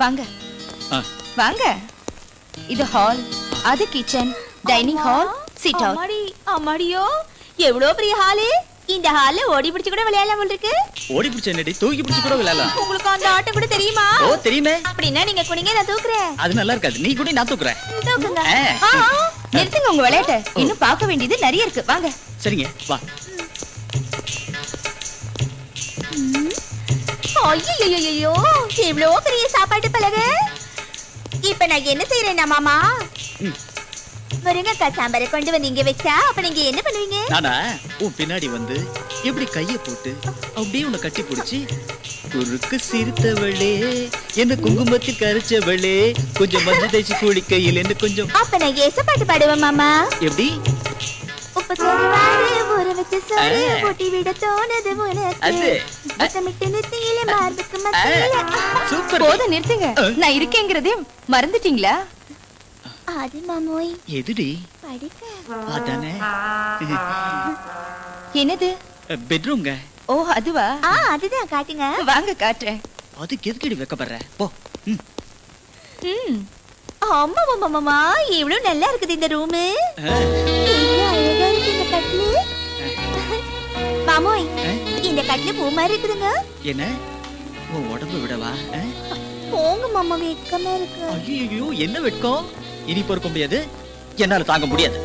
வாங்க வாங்க. இது ஹால், அது kitchen, dining hall, sit out. அம்மாடி அம்மாடியோ எவ்வளவு பெரிய ஹாலு. இந்த ஹால்ல ஓடி பிடிச்சு கூட விளையாடலாம் போல இருக்கு. ஓடி பிடிச்ச என்னடி தூக்கி பிடிச்சு கூட விளையாடலாம். உங்களுக்கு அந்த ஆட்டம் கூட தெரியுமா? ஓ தெரியுமே. அப்படின்னா நீங்க குனிங்க, நான் தூக்குறேன். அது நல்லா இருக்காது, நீ கூட நான் தூக்குறேன். தூக்குங்க. நிறுத்துங்க உங்க விளையாட்ட. இன்னும் பார்க்க வேண்டியது நிறைய இருக்கு. வாங்க. சரிங்க வா. ஐயோ இவ்வளவு பெரிய சாப்பாட்டு பலகை. இப்ப நான் என்ன செய்யறேன்னா மாமா, முருங்கக்காய் சாம்பாரை கொண்டு வந்து இங்க வச்சா அப்ப நீங்க என்ன பண்ணுவீங்க? நானா உன் பின்னாடி வந்து எப்படி கைய போட்டு அப்படியே உன்னை கட்டி பிடிச்சி, குறுக்கு சிரித்தவளே என்ன குங்குமத்தில் கரைச்சவளே கொஞ்சம் மஞ்சள் தேய்ச்சி குளிக்கையில் என்ன கொஞ்சம். அப்ப நான் ஏச பாட்டு பாடுவேன் மாமா. எப்படி? உப்பு சோறு ஊற வச்ச சோறு போட்டி விட தோணுது உனக்கு. முத்தமிட்டு நெத்தியில மார்புக்கு மத்தியில. சூப்பர். போதும் நிறுத்துங்க. நான் இருக்கேங்கிறதே மறந்துட்டீங்களா? அது மாமோய். எதுடி? படிக்க. அதானே. என்னது? பெட்ரூம்ங்க. ஓ அதுவா? அதுதான் காட்டுங்க. வாங்க காட்டுறேன். அதுக்கு எதுக்கடி வைக்கப்படுற? போ. ஆமா மாமா மாமா, இவ்வளவு நல்லா இருக்குது இந்த ரூம். அழகா இருக்கு இந்த கட்டிலு. மாமோய் இந்த கட்டிலு பூ மாதிரி இருக்குதுங்க. என்ன உன் உடம்பு விடவா? போங்க மாமா, வெட்கமா இருக்கு. ஐயோ என்ன வெட்கம்? இனி பொறுக்க முடியாது, என்னால தாங்க முடியாது.